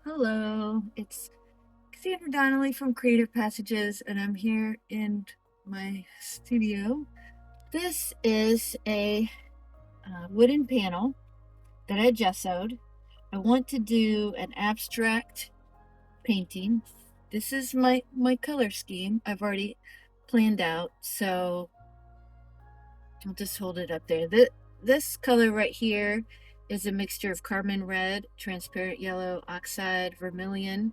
Hello, it's Cassandra Donnelly from Creative Passages, and I'm here in my studio. This is a wooden panel that I gessoed. I want to do an abstract painting. This is my color scheme. I've already planned out, so I'll just hold it up there. This color right here is a mixture of carmine red, transparent yellow, oxide, vermilion,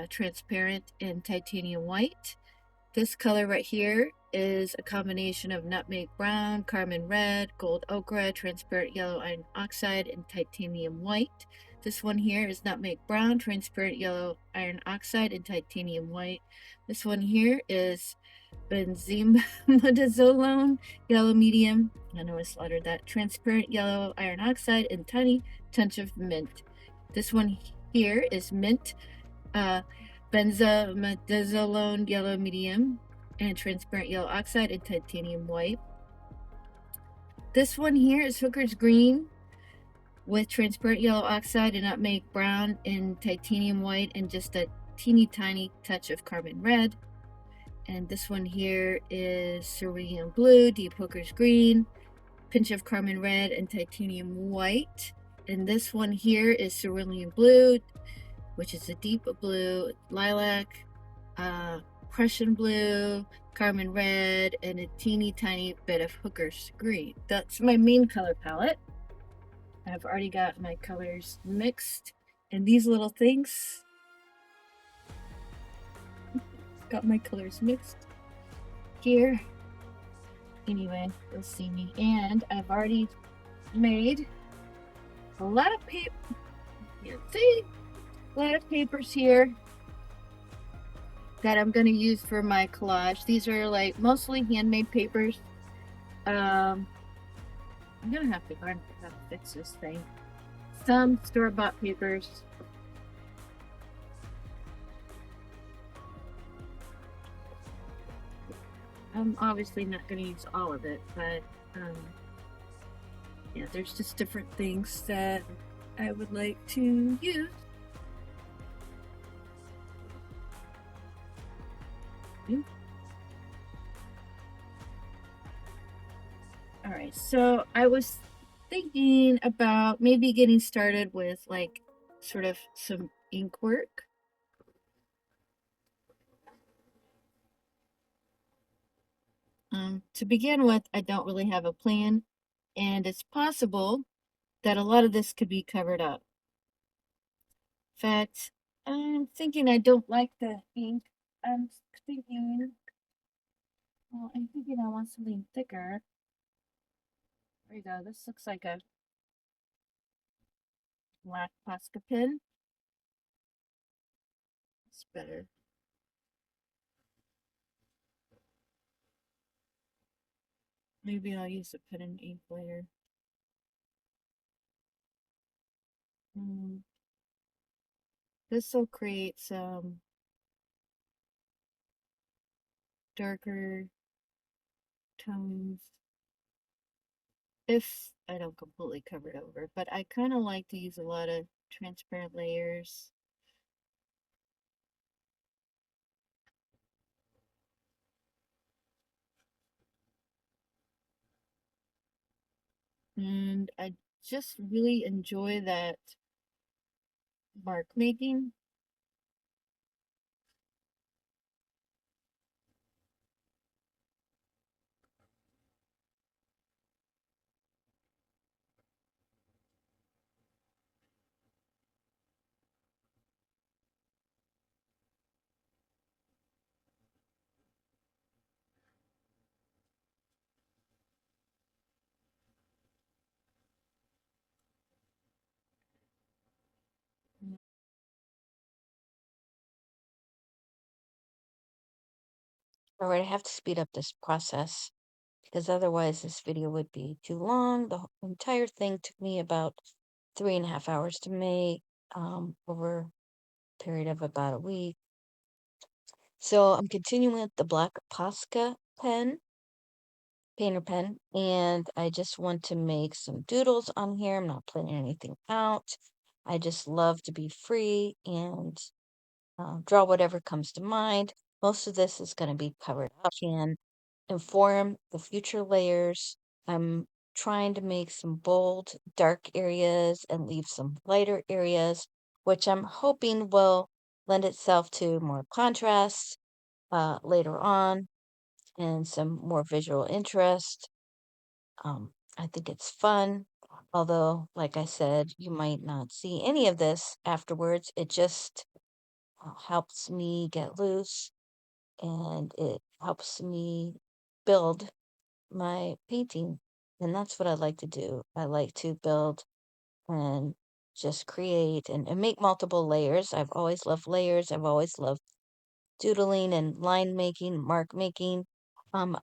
transparent, and titanium white. This color right here is a combination of nutmeg brown, carmine red, gold ochre, transparent yellow iron oxide, and titanium white. This one here is nutmeg brown, transparent yellow iron oxide, and titanium white. This one here is benzimidazolone, yellow medium. I know I slaughtered that. Transparent yellow iron oxide, and tiny touch of mint. This one here is mint, benzimidazolone, yellow medium, and transparent yellow oxide, and titanium white. This one here is Hooker's green with transparent yellow oxide and nutmeg brown and titanium white, and just a teeny tiny touch of carmine red. And this one here is cerulean blue, deep Hooker's green, pinch of carmine red, and titanium white. And this one here is cerulean blue, which is a deep blue, lilac, Prussian blue, carmine red, and a teeny tiny bit of Hooker's green. That's my main color palette. I've already got my colors mixed, and these little things got my colors mixed here. Anyway, you'll see me. And I've already made a lot of paper. See? A lot of papers here that I'm going to use for my collage. These are like mostly handmade papers. I'm going to have to learn how to fix this thing. Some store-bought papers. I'm obviously not going to use all of it, but yeah, there's just different things that I would like to use. All right, so I was thinking about maybe getting started with like sort of some ink work. To begin with, I don't really have a plan, and it's possible that a lot of this could be covered up. In fact, I'm thinking I don't like the ink. I'm thinking, well, I'm thinking I want something thicker. There you go. This looks like a black Posca pen. It's better. Maybe I'll use a pen and ink later. This will create some darker tones if I don't completely cover it over. But I kind of like to use a lot of transparent layers. And I just really enjoy that mark making. All right, I have to speed up this process because otherwise this video would be too long. The entire thing took me about 3.5 hours to make, over a period of about a week. So I'm continuing with the black Posca painter pen, and I just want to make some doodles on here. I'm not planning anything out. I just love to be free and draw whatever comes to mind. Most of this is going to be covered up and inform the future layers. I'm trying to make some bold, dark areas and leave some lighter areas, which I'm hoping will lend itself to more contrast later on and some more visual interest. I think it's fun, although, like I said, you might not see any of this afterwards. It just helps me get loose and it helps me build my painting. And that's what I like to do. I like to build and just create and make multiple layers. I've always loved layers. I've always loved doodling and line making, mark making.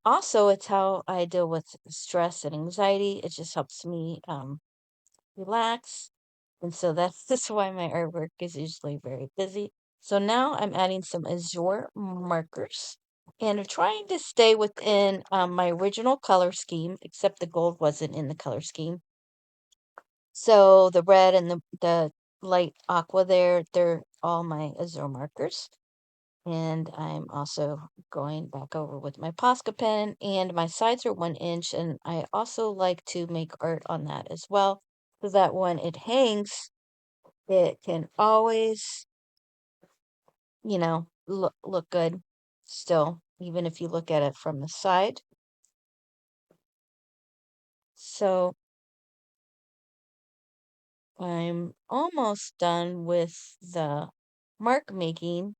Also, it's how I deal with stress and anxiety. It just helps me relax. And so that's just why my artwork is usually very busy. So now I'm adding some azure markers and I'm trying to stay within my original color scheme, except the gold wasn't in the color scheme. So the red and the light aqua there, they're all my azure markers. And I'm also going back over with my Posca pen, and my sides are 1 inch, and I also like to make art on that as well, so that when it hangs, it can always, look good still, even if you look at it from the side. So I'm almost done with the mark making.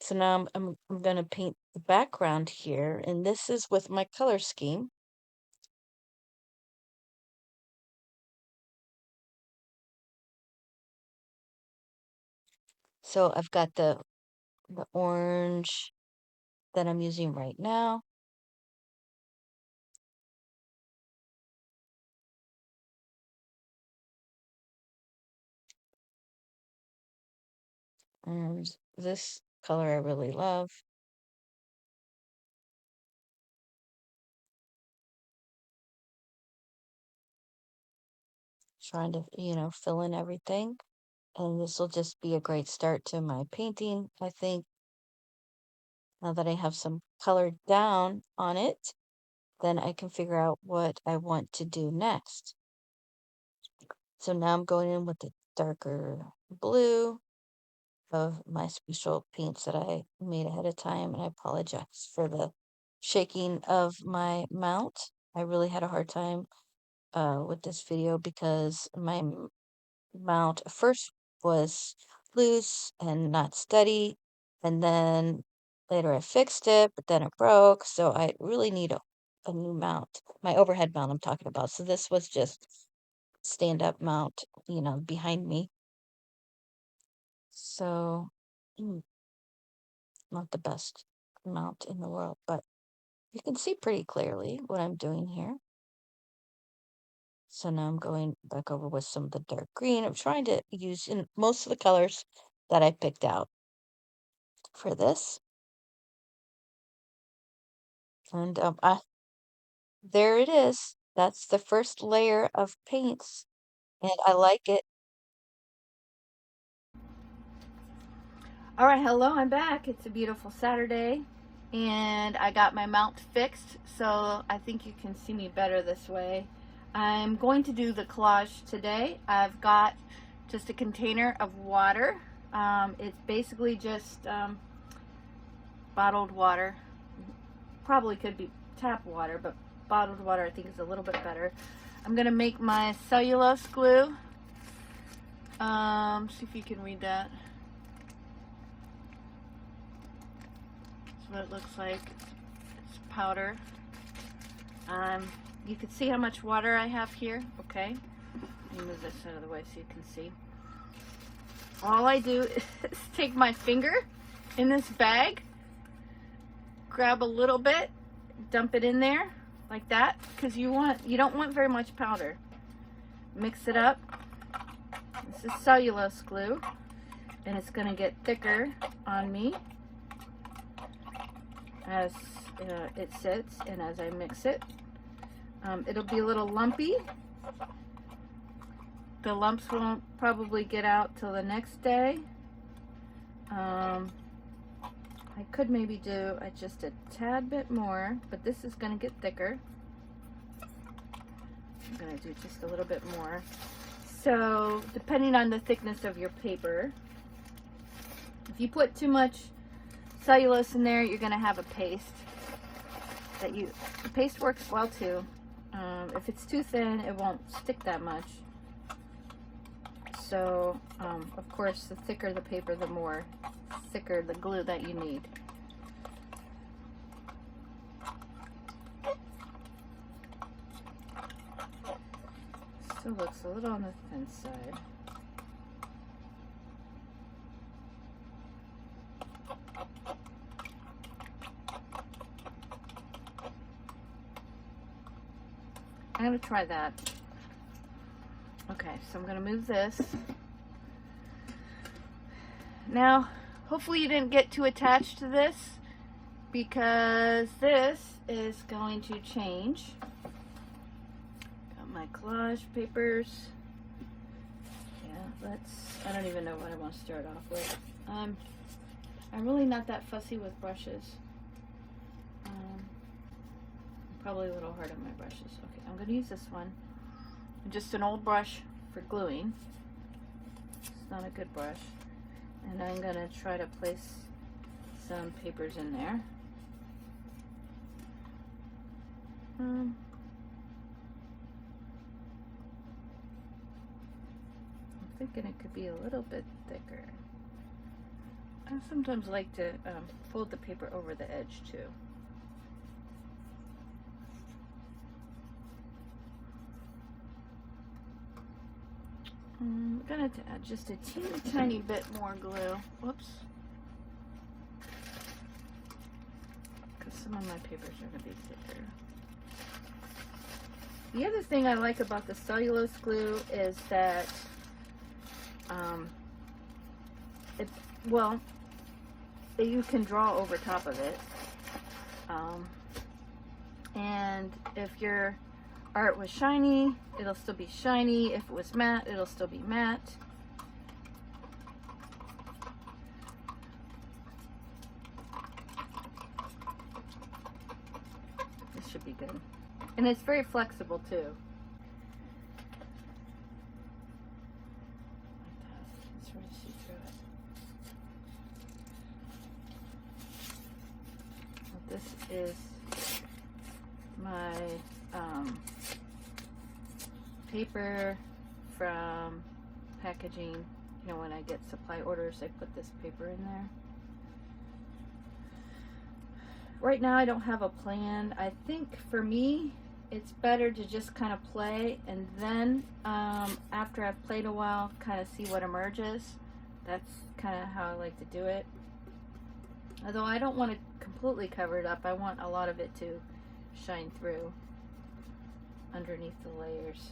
So now I'm going to paint the background here, and this is with my color scheme. So I've got the orange that I'm using right now. And this color I really love. Trying to, fill in everything. And this will just be a great start to my painting, I think. Now that I have some color down on it, then I can figure out what I want to do next. So now I'm going in with the darker blue of my special paints that I made ahead of time. And I apologize for the shaking of my mount. I really had a hard time with this video because my mount first was loose and not steady, and then later I fixed it, but then it broke, so I really need a new mount. My overhead mount I'm talking about. So this was just stand-up mount, behind me. So, not the best mount in the world, but you can see pretty clearly what I'm doing here. So now I'm going back over with some of the dark green. I'm trying to use in most of the colors that I picked out for this. And there it is. That's the first layer of paints, and I like it. All right, hello, I'm back. It's a beautiful Saturday, and I got my mount fixed, so I think you can see me better this way. I'm going to do the collage today. I've got just a container of water. It's basically just bottled water. Probably could be tap water, but bottled water I think is a little bit better. I'm going to make my cellulose glue. See if you can read that. What it looks like. It's powder. You can see how much water I have here. Okay, let me move this out of the way so you can see. All I do is take my finger in this bag, grab a little bit, dump it in there like that, because you don't want very much powder. Mix it up. This is cellulose glue, and it's going to get thicker on me as it sits and as I mix it. It'll be a little lumpy, The lumps won't probably get out till the next day. I could maybe do just a tad bit more, but this is going to get thicker. I'm going to do just a little bit more. So, depending on the thickness of your paper, if you put too much cellulose in there, you're going to have a paste. The paste works well too. If it's too thin, it won't stick that much. So, of course, the thicker the paper, the more thicker the glue that you need. Still looks a little on the thin side. I'm going to try that. Okay, so I'm going to move this. Now, hopefully you didn't get too attached to this, because this is going to change. Got my collage papers. Yeah, I don't even know what I want to start off with. I'm really not that fussy with brushes. Probably a little hard on my brushes. Okay, I'm going to use this one. Just an old brush for gluing. It's not a good brush. And I'm going to try to place some papers in there. I'm thinking it could be a little bit thicker. I sometimes like to fold the paper over the edge too. I'm going to add just a teeny tiny bit more glue. Whoops. Because some of my papers are going to be thicker. The other thing I like about the cellulose glue is that you can draw over top of it. And if your art was shiny, it'll still be shiny. If it was matte, it'll still be matte. This should be good. And it's very flexible too. Like that. It's hard to see through it. This is my paper from packaging. You know, when I get supply orders, I put this paper in there. Right now I don't have a plan. I think for me it's better to just kind of play, and then after I've played a while, kind of see what emerges. That's kind of how I like to do it. Although I don't want to completely cover it up. I want a lot of it to shine through underneath the layers.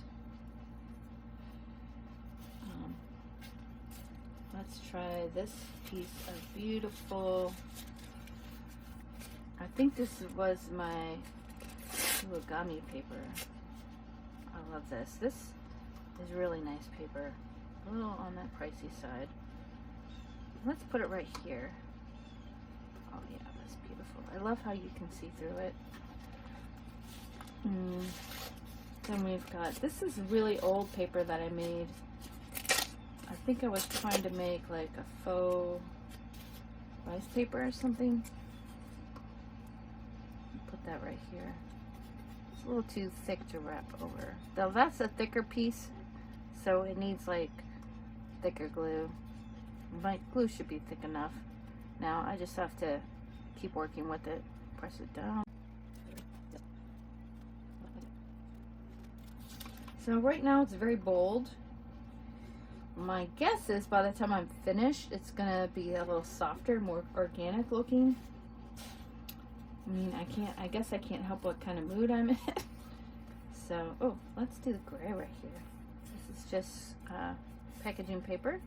Let's try this piece of beautiful, I think this was my origami paper. I love this. This is really nice paper. A little on that pricey side. Let's put it right here. Oh yeah, that's beautiful. I love how you can see through it. Then we've got, this is really old paper that I made. I think I was trying to make like a faux rice paper or something. Put that right here. It's a little too thick to wrap over. Now that's a thicker piece, so it needs like thicker glue. My glue should be thick enough. Now I just have to keep working with it. Press it down. So right now it's very bold. My guess is by the time I'm finished, it's gonna be a little softer, more organic looking. I mean, I guess I can't help what kind of mood I'm in. So, oh, let's do the gray right here. This is just packaging paper.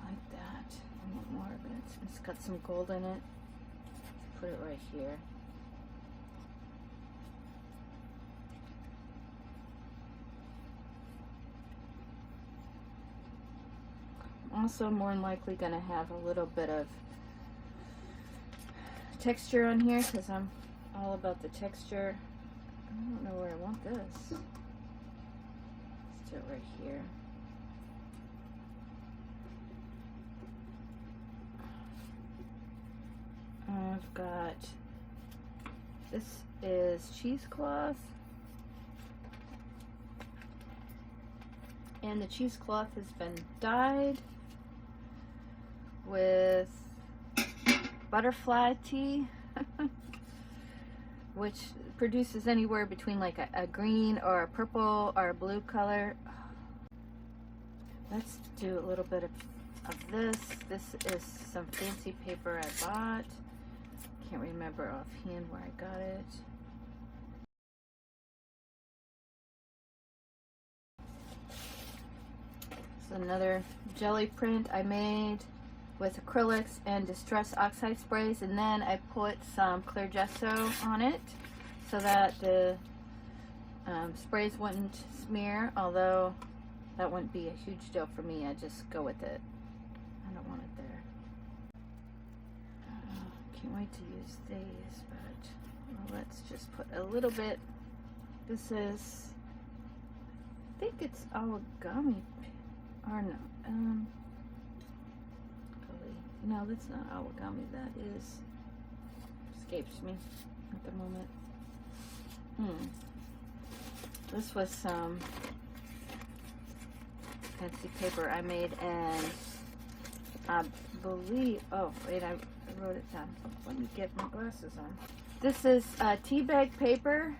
Like that. I want more of it. It's got some gold in it. Put it right here. also more than likely going to have a little bit of texture on here because I'm all about the texture. I don't know where I want this. Let's do it right here. I've got, this is cheesecloth, and the cheesecloth has been dyed with butterfly tea, which produces anywhere between like a green or a purple or a blue color. Let's do a little bit of this. This is some fancy paper I bought. Can't remember offhand where I got it. It's another jelly print I made with acrylics and distress oxide sprays, and then I put some clear gesso on it so that the sprays wouldn't smear, although that wouldn't be a huge deal for me. I just go with it. I don't want it there. Can't wait to use these, but well, let's just put a little bit. This is, I think it's origami, or no, no, that's not origami. That is, escapes me at the moment. This was some fancy paper I made, and I believe, oh wait, I wrote it down. Let me get my glasses on. This is tea bag paper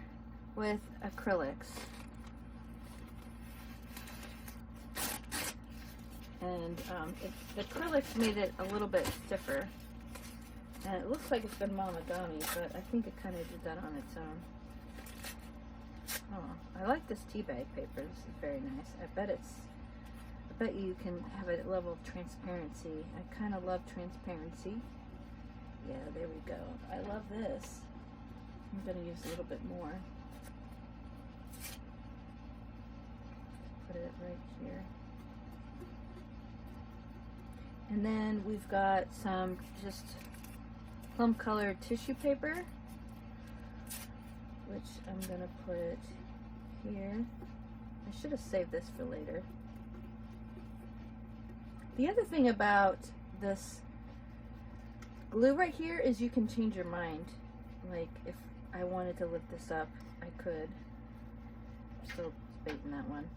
with acrylics. And the acrylics made it a little bit stiffer. And it looks like it's been monogamy, but I think it kind of did that on its own. Oh, I like this tea bag paper. This is very nice. I bet you can have a level of transparency. I kind of love transparency. Yeah, there we go. I love this. I'm going to use a little bit more. Put it right here. And then we've got some just plum colored tissue paper, which I'm going to put here. I should have saved this for later. The other thing about this glue right here is you can change your mind. Like if I wanted to lift this up, I could. I'm still debating that one.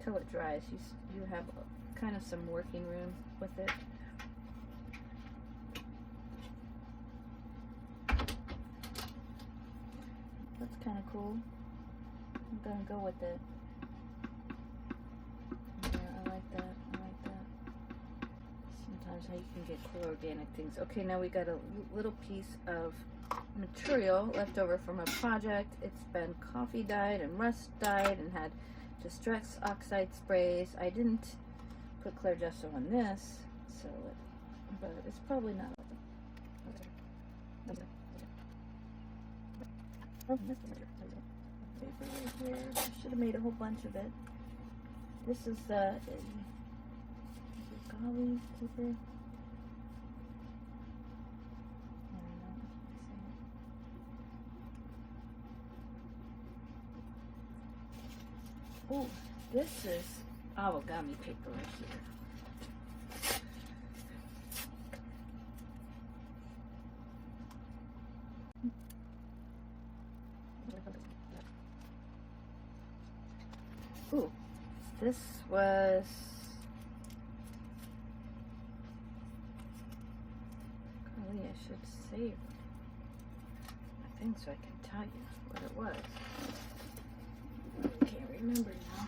Till it dries, you have kind of some working room with it. That's kind of cool. I'm gonna go with it. Yeah, I like that. I like that. Sometimes how you can get cool organic things. Okay, now we got a little piece of material left over from a project. It's been coffee dyed and rust dyed and had distress oxide sprays. I didn't put clear gesso on this, so but it's probably not. Paper right here. I should have made a whole bunch of it. This is the golly paper. Oh, this is origami paper right here. Ooh, this was golly, I should save my thing so I can tell you what it was. I can't remember now.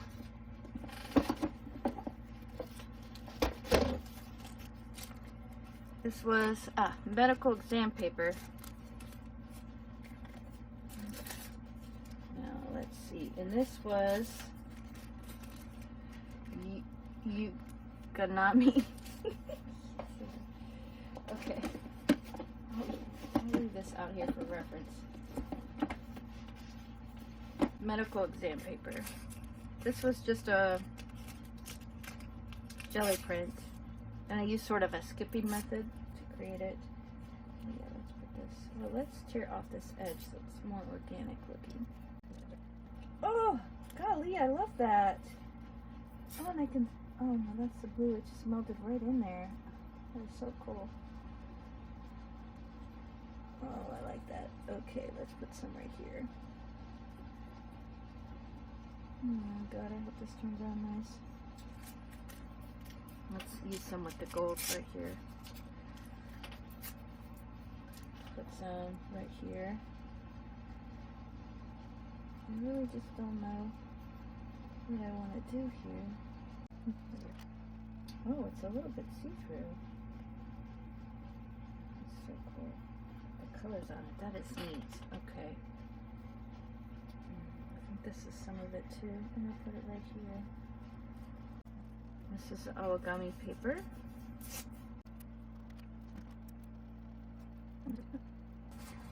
This was medical exam paper. Now let's see, and this was Yuganami. Okay, I'll leave this out here for reference. medical exam paper. This was just a jelly print, and I used sort of a skipping method to create it. Yeah, let's put this. Well, let's tear off this edge so it's more organic looking. Oh, golly, I love that. Oh, and I can. Oh no, that's the blue. It just melted right in there. That is so cool. Oh, I like that. Okay, let's put some right here. Oh god, I hope this turns out nice. Let's use some with the gold right here. Put some right here. I really just don't know what I want to do here. Oh, it's a little bit see-through. That's so cool. The colors on it, that is neat. Okay. I think this is some of it too. I'm gonna put it right here. This is origami paper.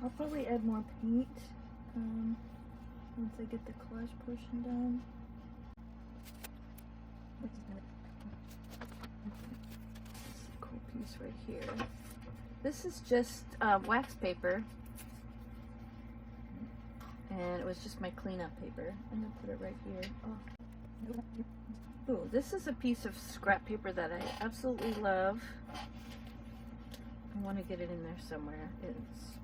I'll probably add more paint once I get the collage portion done. This is a cool piece right here. This is just wax paper, and it was just my cleanup paper. I'm gonna put it right here. Oh, this is a piece of scrap paper that I absolutely love. I want to get it in there somewhere. It's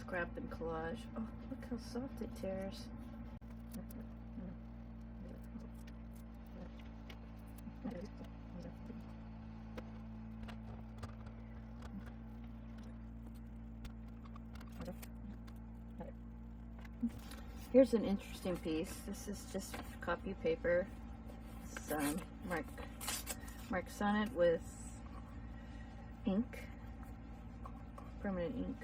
scrap and collage. Oh, look how soft it tears. Here's an interesting piece. This is just copy paper. It's marks on it with ink, permanent ink.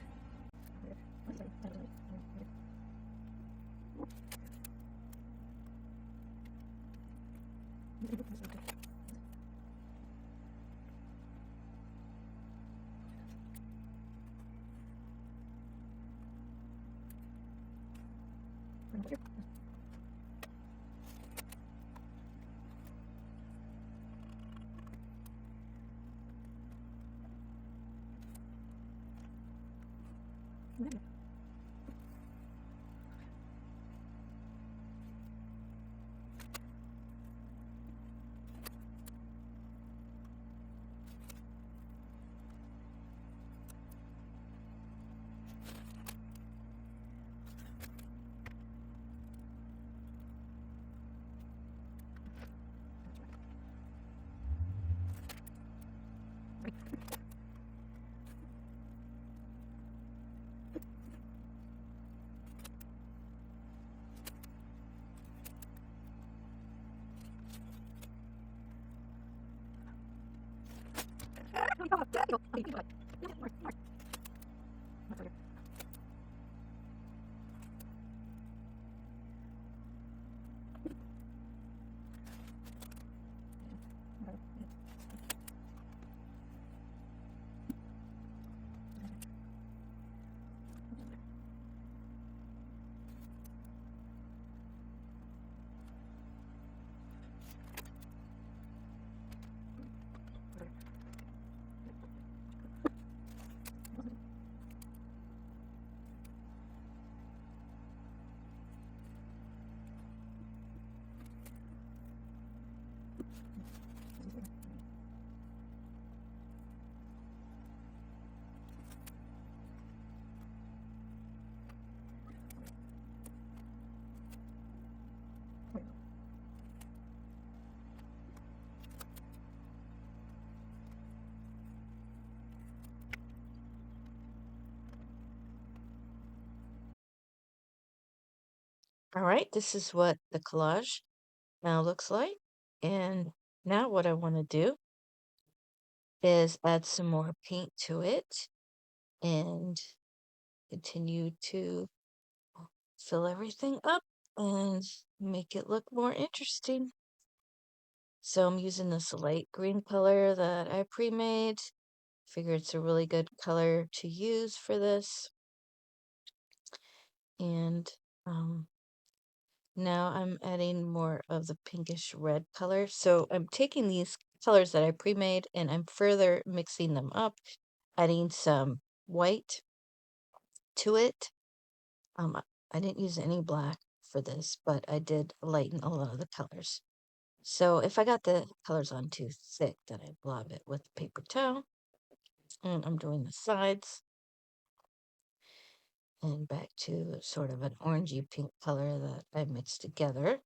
All right, this is what the collage now looks like. And now what I want to do is add some more paint to it and continue to fill everything up and make it look more interesting. So I'm using this light green color that I pre-made. Figure it's a really good color to use for this. And Now I'm adding more of the pinkish red color. So I'm taking these colors that I pre-made and I'm further mixing them up, adding some white to it. I didn't use any black for this, but I did lighten a lot of the colors. So if I got the colors on too thick, then I blob it with a paper towel. And I'm doing the sides and back to sort of an orangey pink color that I mixed together.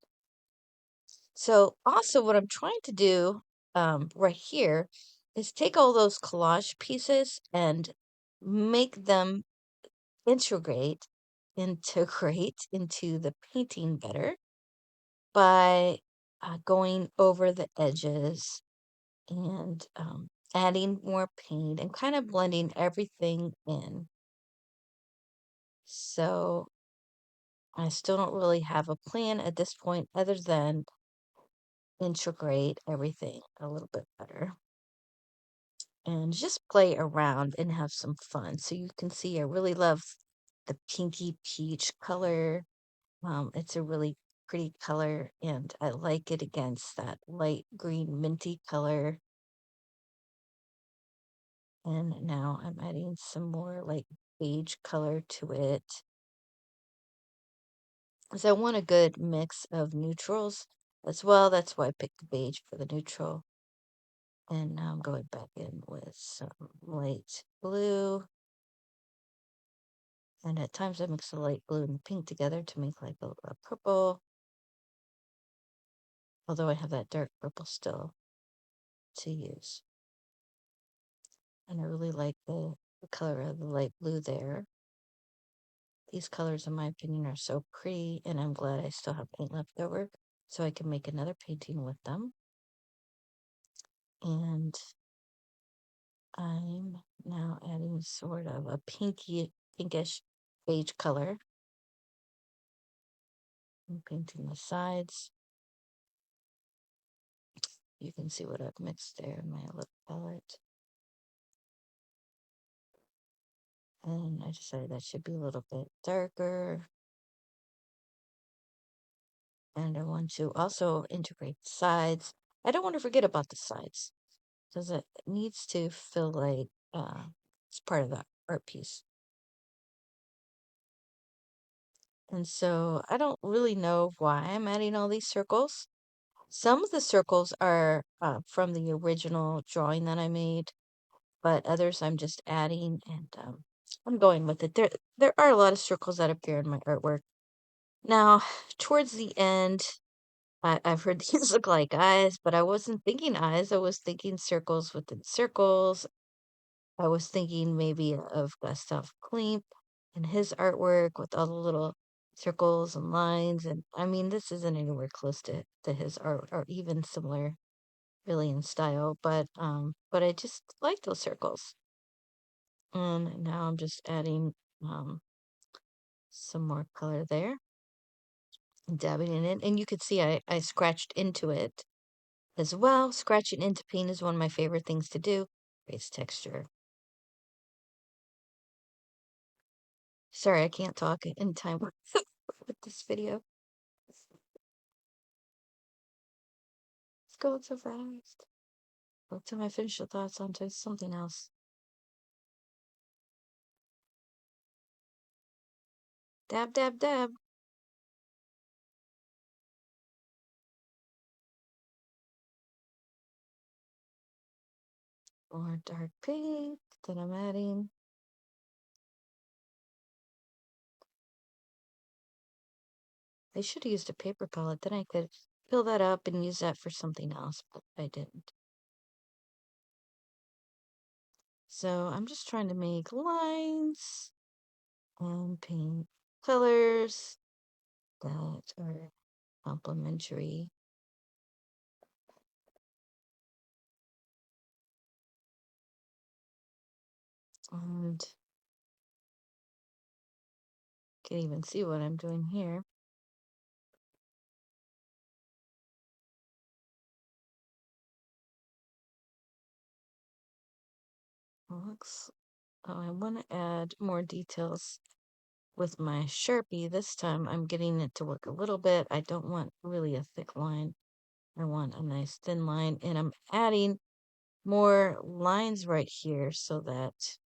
So also what I'm trying to do right here is take all those collage pieces and make them integrate into the painting better by going over the edges and adding more paint and kind of blending everything in. So I still don't really have a plan at this point other than integrate everything a little bit better and just play around and have some fun. So you can see I really love the pinky peach color. It's a really pretty color and I like it against that light green minty color. And now I'm adding some more like beige color to it. Because I want a good mix of neutrals as well. That's why I picked the beige for the neutral. And now I'm going back in with some light blue. And at times I mix the light blue and pink together to make like a purple. Although I have that dark purple still to use. And I really like the color of the light blue there. These colors, in my opinion, are so pretty, and I'm glad I still have paint left over so I can make another painting with them. And I'm now adding sort of a pinkish beige color. I'm painting the sides. You can see what I've mixed there in my lip palette. And I decided that should be a little bit darker. And I want to also integrate the sides. I don't want to forget about the sides because it needs to feel like it's part of the art piece. And so I don't really know why I'm adding all these circles. Some of the circles are from the original drawing that I made, but others I'm just adding and I'm going with it. There are a lot of circles that appear in my artwork. Now, towards the end, I've heard these look like eyes, but I wasn't thinking eyes. I was thinking circles within circles. I was thinking maybe of Gustav Klimt and his artwork with all the little circles and lines. And I mean, this isn't anywhere close to his art or even similar really in style, but I just like those circles. And now I'm just adding some more color there and dabbing it in. And you could see I scratched into it as well. Scratching into paint is one of my favorite things to do. Creates texture. Sorry, I can't talk in time with this video. It's going so fast. By the time I finish the thoughts onto something else. Dab, dab, dab. More dark pink that I'm adding. I should have used a paper palette. Then I could fill that up and use that for something else, but I didn't. So I'm just trying to make lines and paint colors that are complementary. And you can even see what I'm doing here. Looks, oh, I want to add more details with my Sharpie, this time I'm getting it to work a little bit. I don't want really a thick line. I want a nice thin line, and I'm adding more lines right here so that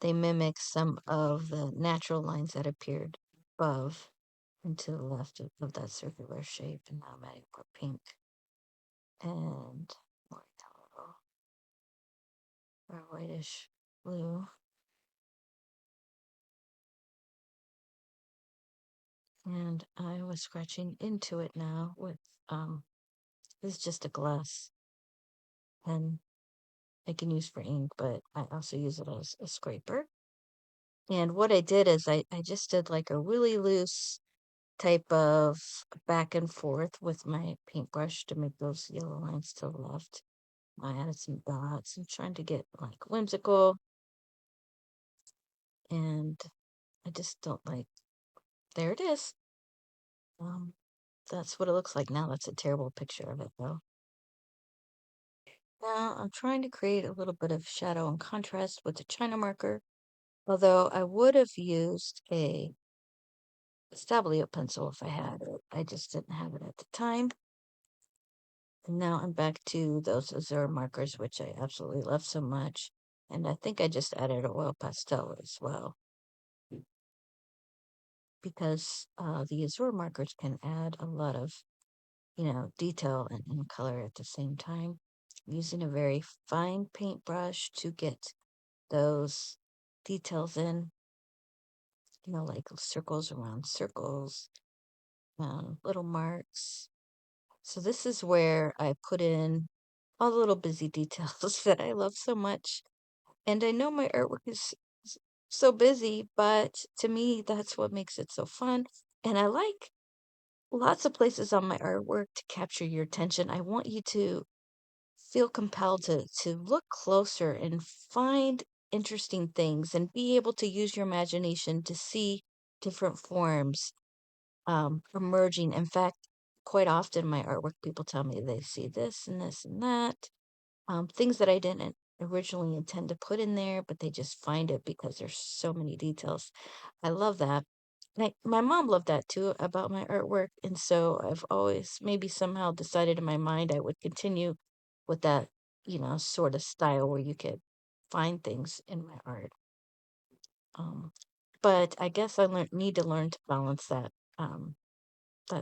they mimic some of the natural lines that appeared above and to the left of that circular shape. And now I'm adding more pink and more yellow or whitish blue. And I was scratching into it now with, this is just a glass pen I can use for ink, but I also use it as a scraper. And what I did is I just did like a really loose type of back and forth with my paintbrush to make those yellow lines to the left. I added some dots. I'm trying to get like whimsical, and I just don't like, there it is. That's what it looks like now. That's a terrible picture of it though. Now I'm trying to create a little bit of shadow and contrast with the China marker, although I would have used a Stabilo pencil if I had it. I just didn't have it at the time. And now I'm back to those Azure markers, which I absolutely love so much. And I think I just added an oil pastel as well, because the Azure markers can add a lot of, detail and color at the same time. I'm using a very fine paintbrush to get those details in, like circles around circles, little marks. So this is where I put in all the little busy details that I love so much. And I know my artwork is so busy, but to me, that's what makes it so fun. And I like lots of places on my artwork to capture your attention. I want you to feel compelled to look closer and find interesting things and be able to use your imagination to see different forms emerging. In fact, quite often my artwork, people tell me they see this and this and that, things that I didn't originally intend to put in there, but they just find it because there's so many details. I love that. My mom loved that too about my artwork, and so I've always maybe somehow decided in my mind I would continue with that, sort of style where you could find things in my art. Um, but I guess need to learn to balance that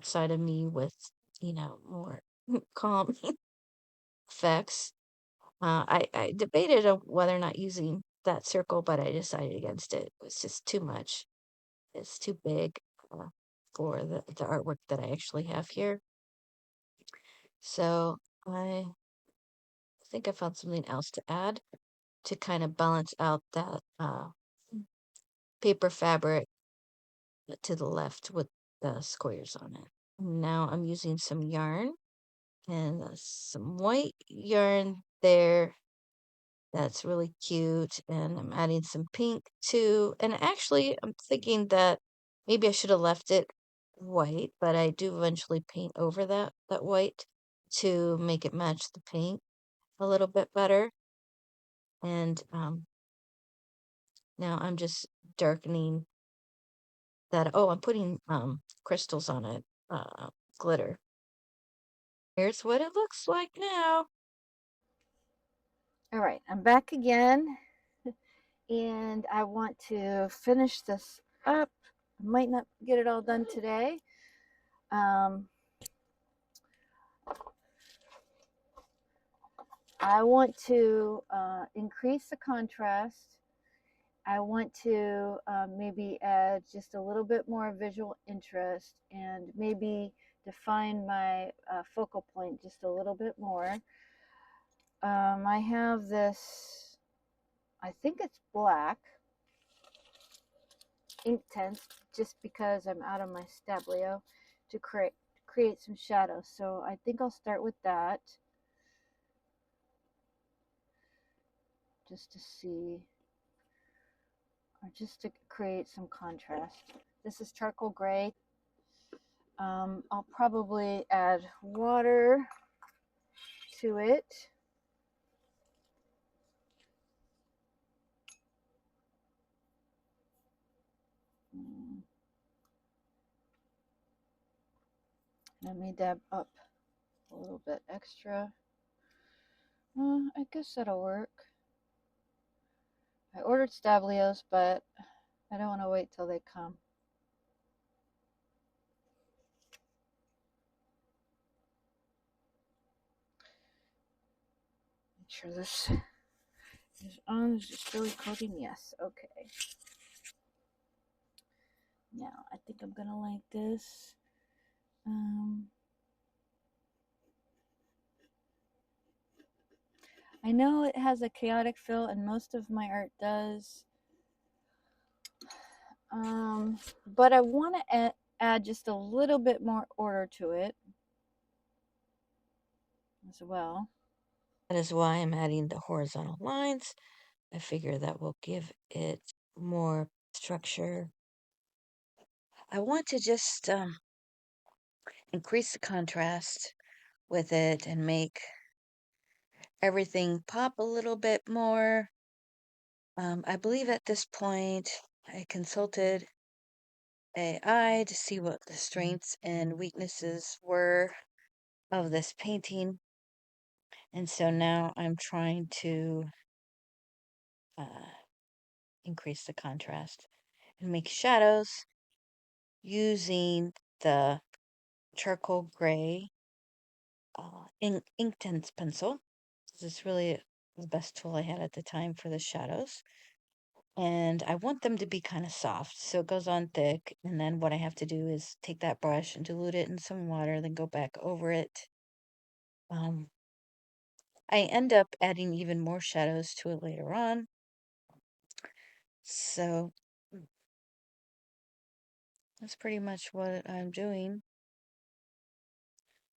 side of me with, more calm effects. I debated on whether or not using that circle, but I decided against it. It was just too much. It's too big for the artwork that I actually have here. So I think I found something else to add to kind of balance out that paper fabric to the left with the squares on it. Now I'm using some yarn and some white yarn there. That's really cute. And I'm adding some pink too. And actually, I'm thinking that maybe I should have left it white, but I do eventually paint over that white to make it match the pink a little bit better. And now I'm just darkening that. Oh, I'm putting crystals on it, glitter. Here's what it looks like now. All right, I'm back again, and I want to finish this up. I might not get it all done today. I want to increase the contrast. I want to maybe add just a little bit more visual interest and maybe define my focal point just a little bit more. I have this, I think it's black, Inktense, just because I'm out of my Stabilo to create some shadows. So I think I'll start with that just to see, or just to create some contrast. This is charcoal gray. I'll probably add water to it. Let me dab up a little bit extra. I guess that'll work. I ordered Stablios, but I don't want to wait till they come. Make sure this is on. Is it still recording? Yes. Okay. Now, I think I'm going to like this. I know it has a chaotic feel, and most of my art does. But I want to add just a little bit more order to it as well. That is why I'm adding the horizontal lines. I figure that will give it more structure. I want to just increase the contrast with it and make everything pop a little bit more. I believe at this point I consulted AI to see what the strengths and weaknesses were of this painting. And so now I'm trying to increase the contrast and make shadows using the charcoal gray Inktense pencil. This is really the best tool I had at the time for the shadows. And I want them to be kind of soft, so it goes on thick. And then what I have to do is take that brush and dilute it in some water, then go back over it. I end up adding even more shadows to it later on. So that's pretty much what I'm doing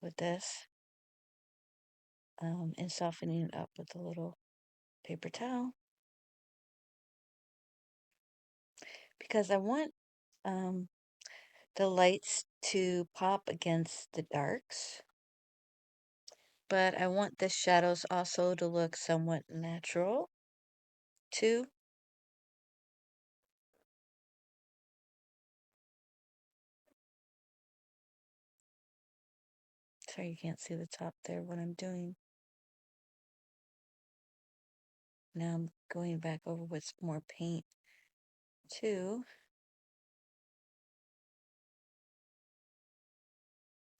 with this. And softening it up with a little paper towel. Because I want the lights to pop against the darks. But I want the shadows also to look somewhat natural, too. Sorry, you can't see the top there, what I'm doing. Now I'm going back over with more paint, too.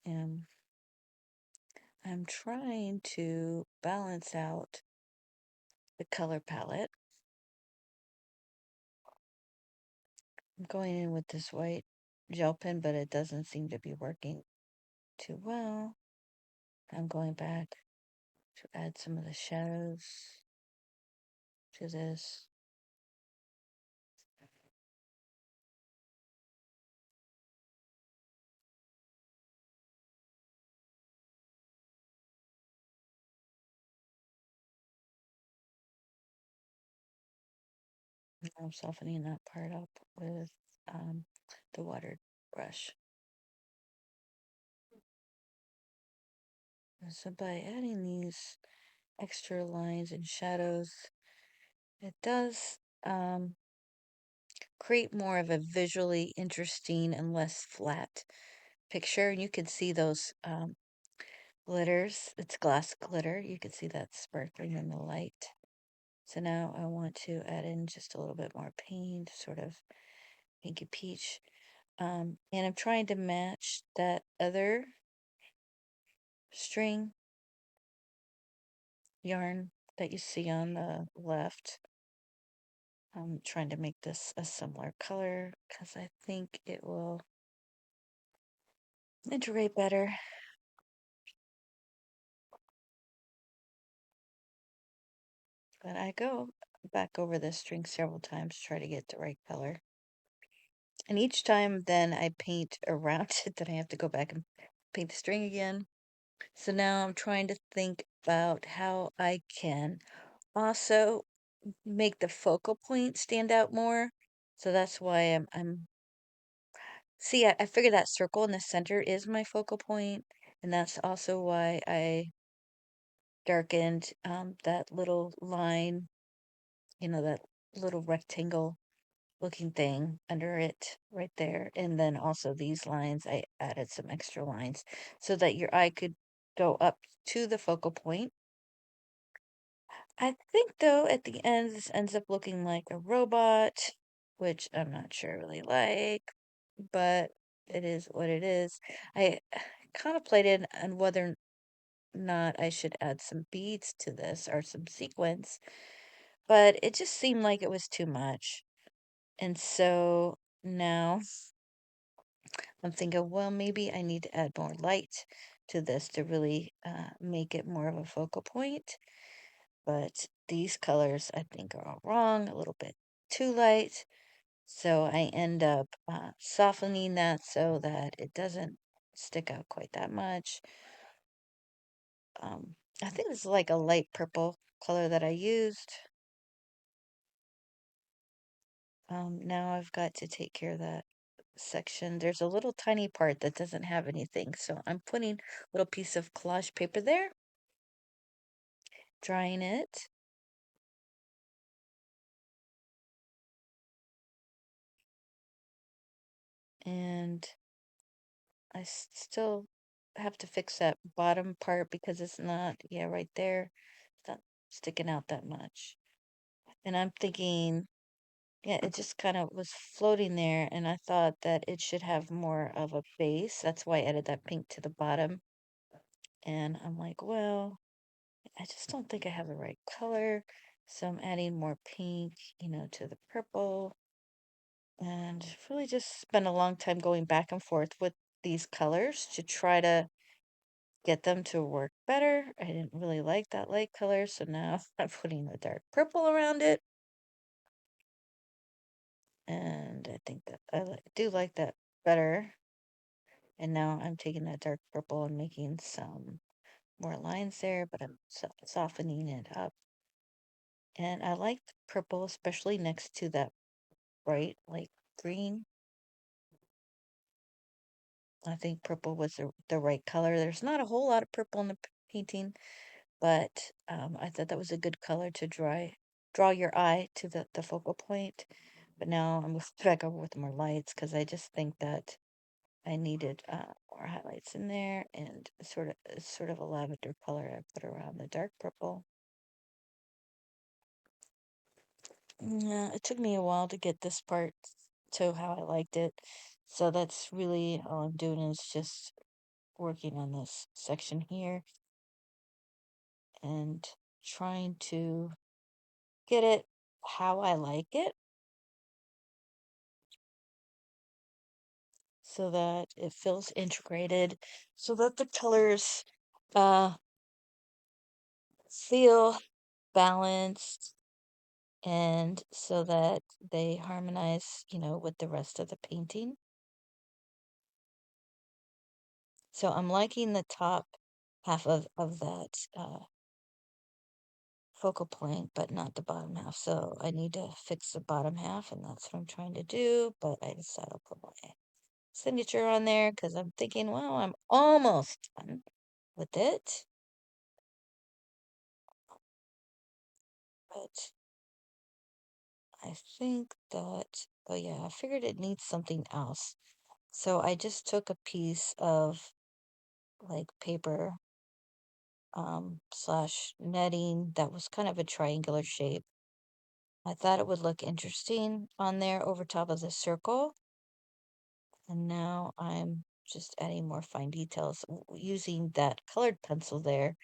And I'm trying to balance out the color palette. I'm going in with this white gel pen, but it doesn't seem to be working too well. I'm going back to add some of the shadows to this. I'm softening that part up with the water brush. So by adding these extra lines and shadows, it does create more of a visually interesting and less flat picture. And you can see those glitters. It's glass glitter. You can see that sparkling in the light. So now I want to add in just a little bit more paint, sort of pinky peach. And I'm trying to match that other string yarn that you see on the left. I'm trying to make this a similar color because I think it will integrate better. But I go back over this string several times to try to get the right color. And each time then I paint around it, then I have to go back and paint the string again. So now I'm trying to think about how I can also make the focal point stand out more. So that's why I'm see, I figured that circle in the center is my focal point, and that's also why I darkened that little line, that little rectangle looking thing under it right there. And then also these lines, I added some extra lines so that your eye could go up to the focal point. I think though at the end this ends up looking like a robot, which I'm not sure I really like, but it is what it is. I contemplated on whether or not I should add some beads to this or some sequins, but it just seemed like it was too much. And so now I'm thinking, well, maybe I need to add more light to this to really make it more of a focal point. But these colors I think are all wrong, a little bit too light. So I end up softening that so that it doesn't stick out quite that much. I think it's like a light purple color that I used. Now I've got to take care of that section. There's a little tiny part that doesn't have anything. So I'm putting a little piece of collage paper there, drying it. And I still have to fix that bottom part because it's not, yeah, right there. It's not sticking out that much. And I'm thinking, yeah, it just kind of was floating there, and I thought that it should have more of a base. That's why I added that pink to the bottom. And I'm like, well, I just don't think I have the right color. So I'm adding more pink, to the purple. And really just spent a long time going back and forth with these colors to try to get them to work better. I didn't really like that light color, so now I'm putting the dark purple around it. And I think that do like that better. And now I'm taking that dark purple and making some more lines there, but I'm softening it up. And I like the purple, especially next to that bright, like green. I think purple was the right color. There's not a whole lot of purple in the painting, but I thought that was a good color to draw your eye to the focal point. But now I'm going back over with more lights because I just think that I needed more highlights in there and sort of a lavender color I put around the dark purple. Yeah, it took me a while to get this part to how I liked it. So that's really all I'm doing is just working on this section here and trying to get it how I like it so that it feels integrated, so that the colors uh feel balanced and so that they harmonize, with the rest of the painting. So I'm liking the top half of that focal point, but not the bottom half. So I need to fix the bottom half, and that's what I'm trying to do. But I decided I'll put my signature on there because I'm thinking, well, I'm almost done with it. But I think that, oh yeah, I figured it needs something else. So I just took a piece of like paper slash netting that was kind of a triangular shape. I thought it would look interesting on there over top of the circle. And now I'm just adding more fine details using that colored pencil there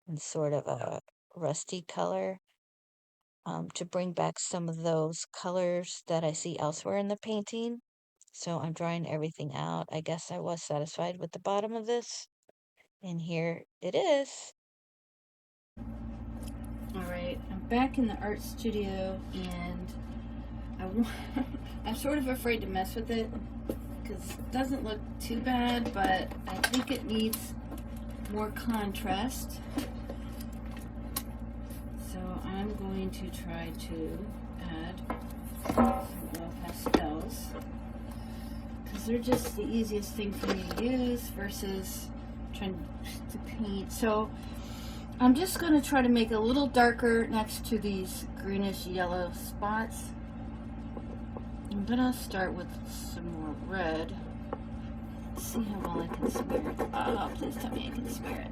in sort of a rusty color to bring back some of those colors that I see elsewhere in the painting. So I'm drawing everything out. I guess I was satisfied with the bottom of this. And here it is. Alright, I'm back in the art studio and I'm sort of afraid to mess with it because it doesn't look too bad, but I think it needs more contrast. So I'm going to try to add some oil pastels because they're just the easiest thing for me to use versus trying to paint. So I'm just going to try to make it a little darker next to these greenish yellow spots. gonna start with some more red. See how well I can smear it. Oh, please tell me I can smear it.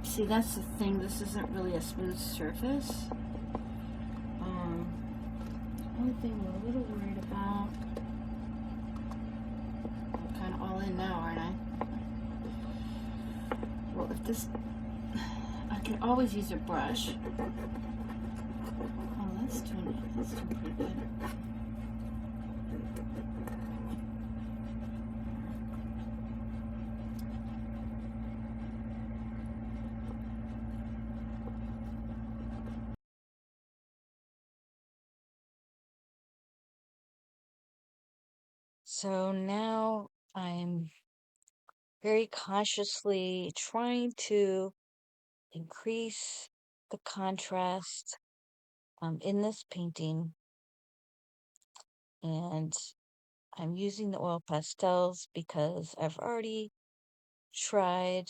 See, that's the thing. This isn't really a smooth surface. Only thing I'm a little worried about. I'm kind of all in now, aren't I? Well, if this, I could always use a brush. Oh, that's doing pretty good. So now I'm very consciously trying to increase the contrast in this painting, and I'm using the oil pastels because I've already tried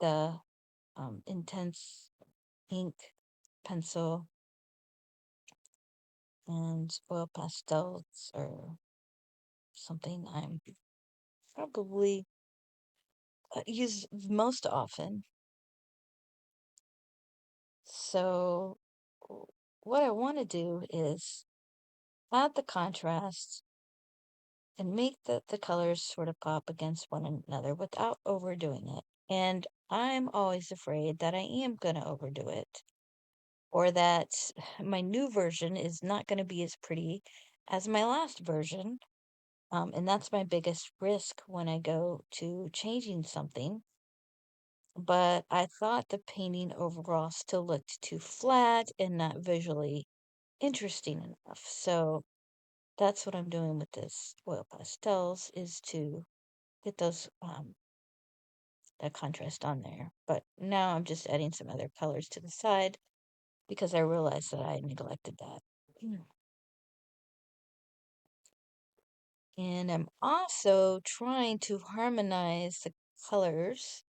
the Inktense ink pencil, and oil pastels are something I'm probably use most often. So what I want to do is add the contrast and make the colors sort of pop against one another without overdoing it. And I'm always afraid that I am going to overdo it, or that my new version is not going to be as pretty as my last version. And that's my biggest risk when I go to changing something. But I thought the painting overall still looked too flat and not visually interesting enough. So that's what I'm doing with this oil pastels, is to get those that contrast on there. But now I'm just adding some other colors to the side because I realized that I neglected that. And I'm also trying to harmonize the colors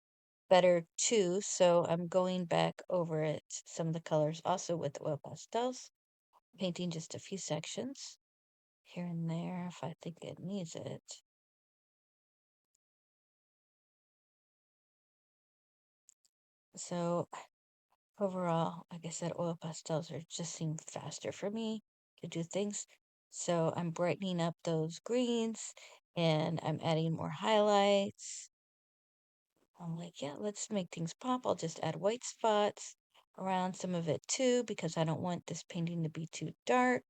better too, so I'm going back over it, some of the colors also with oil pastels, painting just a few sections here and there if I think it needs it. So overall, like I said, oil pastels are just seem faster for me to do things. So I'm brightening up those greens and I'm adding more highlights. I'm like, yeah, let's make things pop. I'll just add white spots around some of it too, because I don't want this painting to be too dark.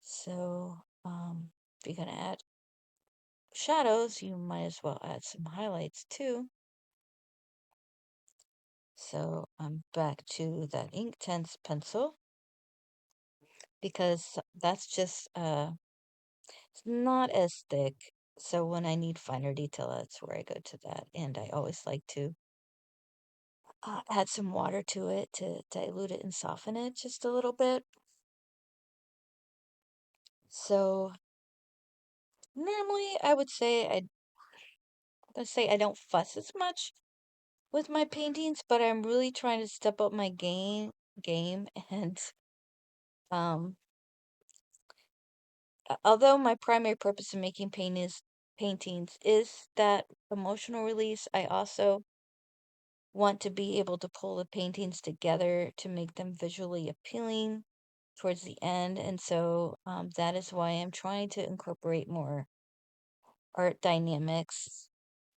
So, if you're gonna add shadows, you might as well add some highlights too. So I'm back to that Inktense pencil because that's just it's not as thick. So when I need finer detail, that's where I go to that. And I always like to add some water to it to dilute it and soften it just a little bit. So normally I would say I don't fuss as much with my paintings, but I'm really trying to step up my game and um although my primary purpose in making paintings is that emotional release, I also want to be able to pull the paintings together to make them visually appealing towards the end. And so that is why I'm trying to incorporate more art dynamics,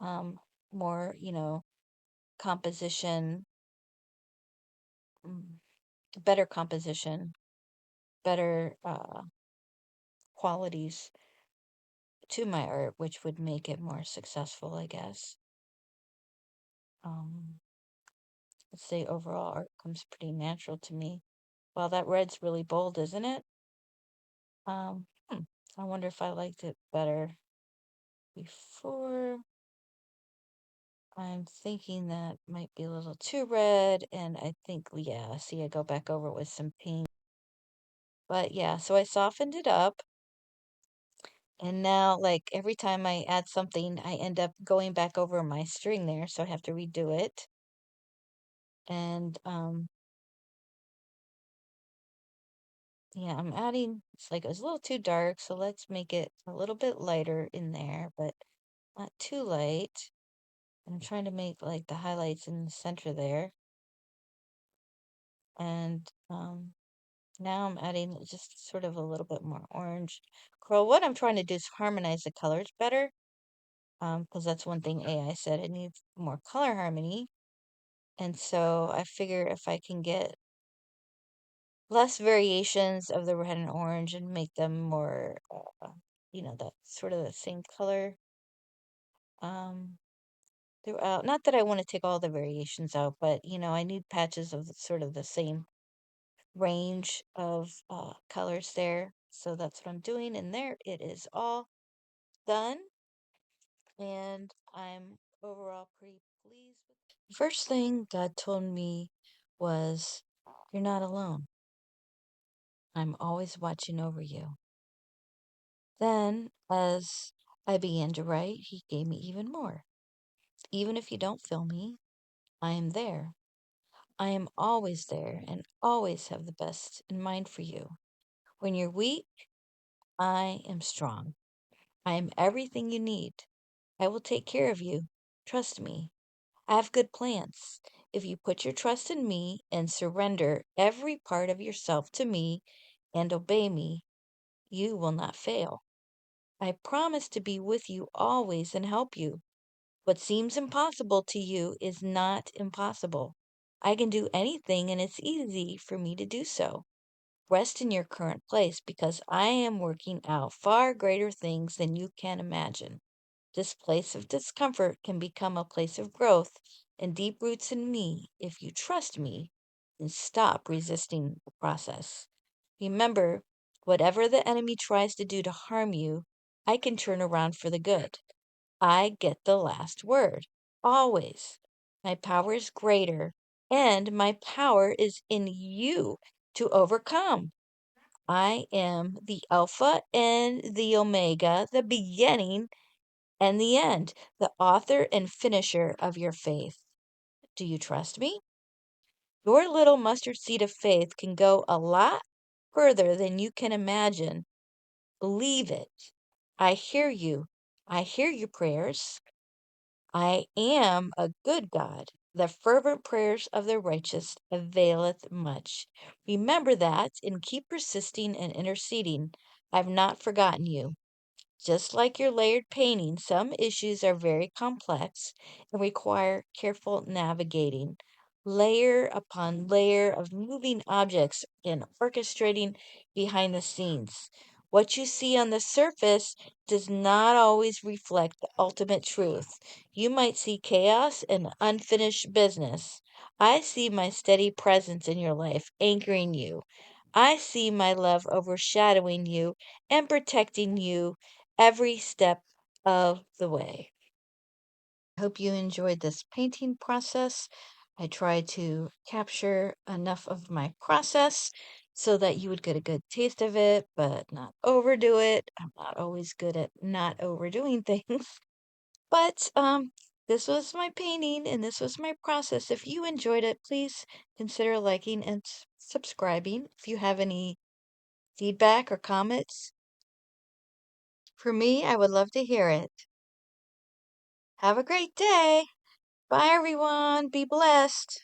um, more, composition, mm, better composition, better qualities to my art, which would make it more successful, I guess. Um, let's say overall art comes pretty natural to me. Well, that red's really bold, isn't it? Um, hmm, I wonder if I liked it better before. I'm thinking that might be a little too red, and I think, yeah, see, I go back over it with some pink. But yeah, so I softened it up, and now, like, every time I add something, I end up going back over my string there, so I have to redo it. And yeah, I'm adding, it's like it was a little too dark, so let's make it a little bit lighter in there, but not too light. I'm trying to make like the highlights in the center there. And now I'm adding just sort of a little bit more orange coral. What I'm trying to do is harmonize the colors better, because that's one thing AI said it needs more color harmony. And so I figure if I can get less variations of the red and orange and make them more, that sort of the same color um, throughout. Not that I want to take all the variations out, but I need patches of sort of the same range of colors there. So that's what I'm doing. And there it is all done. And I'm overall pretty pleased with it. The first thing God told me was, "You're not alone. I'm always watching over you." Then, as I began to write, He gave me even more. "Even if you don't feel me, I am there. I am always there and always have the best in mind for you. When you're weak, I am strong. I am everything you need. I will take care of you. Trust me. I have good plans. If you put your trust in me and surrender every part of yourself to me and obey me, you will not fail. I promise to be with you always and help you. What seems impossible to you is not impossible. I can do anything, and it's easy for me to do so. Rest in your current place because I am working out far greater things than you can imagine. This place of discomfort can become a place of growth and deep roots in me if you trust me and stop resisting the process. Remember, whatever the enemy tries to do to harm you, I can turn around for the good. I get the last word, always. My power is greater, and my power is in you to overcome. I am the Alpha and the Omega, the beginning and the end, the author and finisher of your faith. Do you trust me? Your little mustard seed of faith can go a lot further than you can imagine. Believe it. I hear you. I hear your prayers. I am a good God. The fervent prayers of the righteous availeth much. Remember that and keep persisting and interceding. I've not forgotten you. Just like your layered painting, some issues are very complex and require careful navigating. Layer upon layer of moving objects and orchestrating behind the scenes. What you see on the surface does not always reflect the ultimate truth. You might see chaos and unfinished business. I see my steady presence in your life, anchoring you. I see my love overshadowing you and protecting you every step of the way. I hope you enjoyed this painting process. I tried to capture enough of my process so that you would get a good taste of it, but not overdo it. I'm not always good at not overdoing things. But this was my painting and this was my process. If you enjoyed it, please consider liking and subscribing. If you have any feedback or comments for me, I would love to hear it. Have a great day. Bye, everyone. Be blessed.